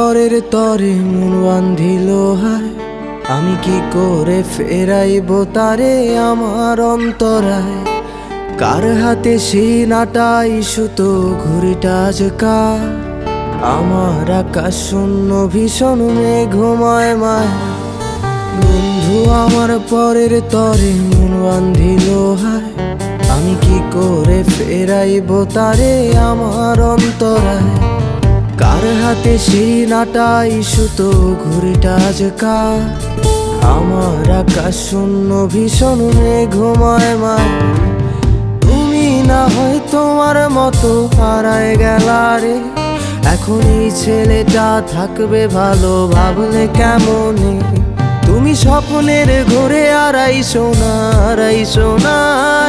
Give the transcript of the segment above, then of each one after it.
পরের তরে মন বান্ধিল হায়, আমি কি করে ফেরাইব তারে আমার অন্তরায়। কার হাতে সেই নাটাই সুতো ঘুড়িটা আজকা, আমার আকাশ শূন্য ভীষণ মেঘময় মায়। বন্ধু আমার পরের তরে মন বান্ধিল হায়, আমি কি করে ফেরাইব তারে আমার অন্তরায়। কার হাতে সেই নাটাই সুতো ঘুড়িটা আজকা, আমার আকাশ শূন্য ভীষণ মেঘময় মায়। তুমি না হয় তোমার মতো হারায় গেলা রে, এখন এই ছেলেটা থাকবে ভালো ভাবলে কেমনে। তুমি স্বপ্নের ঘুরে আড়াইশো না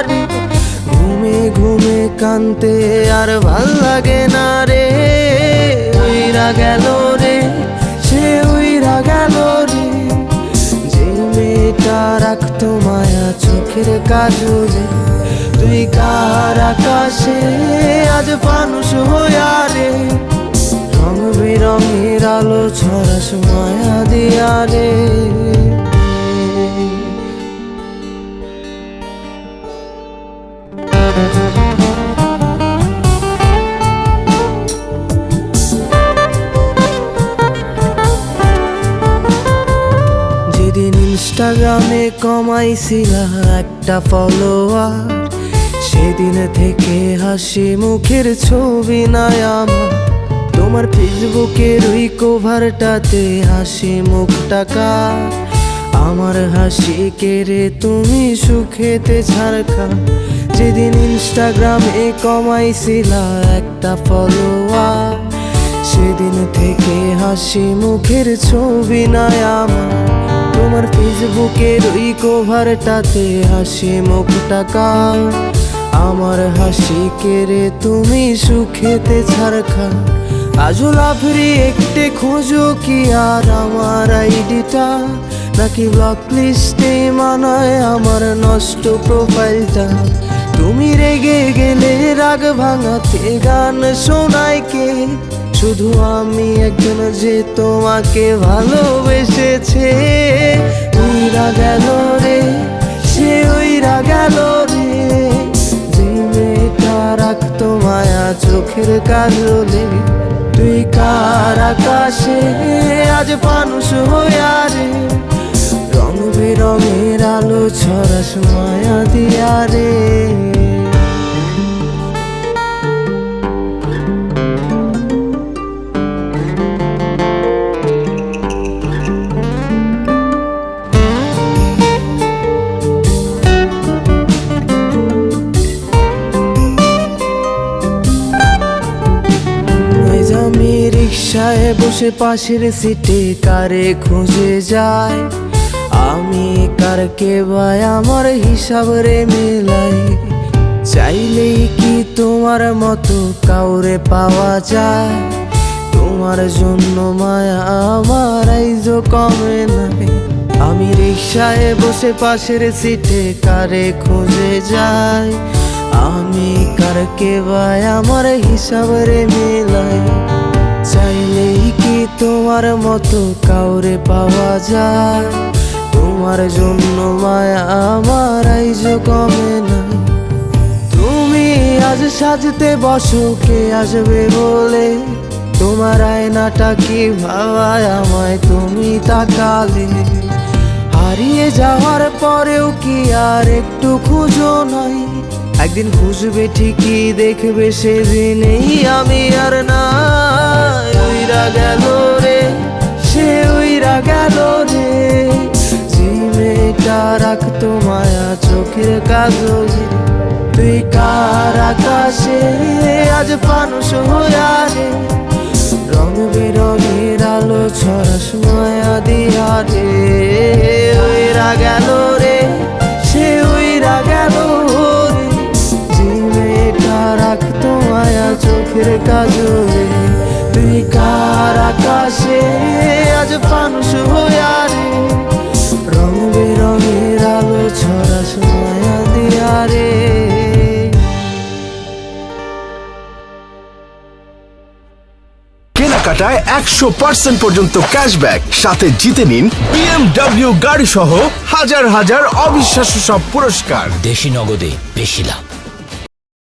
রে, ঘুমে ঘুমে কানতে আর ভাল লাগে না রে। উইরা গেল রে, সে উইরা গেল রে, যে মেয়েটা রাখতো মায়া চোখের কাজলে। তুই কার আকাশে আজ মানুষ হইয়া রে, রং বেরঙের আলো ছড়াস মায়া দিয়া রে। যেদিন ইনস্টাগ্রামে কমাইছিলা একটা ফলোয়ার, সেদিন থেকে হাসি মুখের ছবি নাই আমার। তোমার ফেসবুকের ওই কভারটাতে হাসি মুখটাকা, আমার হাসি কেড়ে তুমি সুখেতে ঝাড়খা। যেদিন ইনস্টাগ্রামে কমাইছিলা একটা ফলোয়ার, সেদিন থেকে হাসি মুখের ছবি নাই আমার। তোমার ফেসবুকের ওই কভারটাতে হাসি মুখটাকা, আমার হাসি কেড়ে তুমি সুখেতে ছাড়খা। আজও লাভরি একটে খোঁজো কি আর আমার আইডিটা, নাকি ব্লক লিস্টে মানায় আমার নষ্ট প্রোফাইলটা। তুমি রেগে গেলে রাগ ভাঙাতে গান শোনায় কে, শুধু আমি একজন যে তোমাকে ভালোবেসেছে। উইরা গেল রে, সে উইরা গেল রে, যে মেয়েটা রাখতো মায়া চোখের কাজলে। তুই কার আকাশে আজ মানুষ হইয়া রে, রং বেরঙের আলো ছড়াস মায়া দিয়া রে। আমি রিক্সায় বসে পাশের সিটে কারে খুঁজে যায়, আমি কারকে ভাই আমার হিসাব রে মেলাই। চাইলেই কি তোমার মতো কাউরে পাওয়া যায়, তোমার জন্য মায়া আমার আইজো কমে নাই। আমি রিক্সায় বসে পাশের সিটে কারে খুঁজে যায়, আমি কারকে ভাই আমার হিসাব রে মেলাই। চাইলেই কি তোমার মতো কাউরে পাওয়া যায়, তোমার জন্য মায়া আমার আইজো কমে নাই। তুমি আজ সাজতে বসো কে আসবে বলে, তোমার আয়নাটা কি ভাবায় আমায় তুমি তাকালে। হারিয়ে যাওয়ার পরেও কি আর একটু খুঁজো নাই, একদিন খুঁজবে ঠিকই দেখবে সেদিনেই আমি আর নাই। উইরা গেল রে, সে উইরা গেল রে, যে মেয়েটা রাখতো মায়া চোখের কাজলে। তুই কার আকাশে আজ মানুষ হইয়া রে, রং বেরঙের আলো ছড়াস মায়া দিয়া রে। উইরা গেল রে, সে উইরা গেল রে, যে মেয়েটা রাখতো মায়া চোখের কাজলে। তুই কার আকাশে আজ মানুষ হইয়া রে, রং বেরঙের আলো ছড়াস মায়া দিয়া রে। কেনাকাটায় 100% পর্যন্ত ক্যাশব্যাক, সাথে জিতে নিন BMW গাড়ি সহ হাজার হাজার অবিশ্বাস্য সব পুরস্কার। দেশি নগদে বেশি লাভ।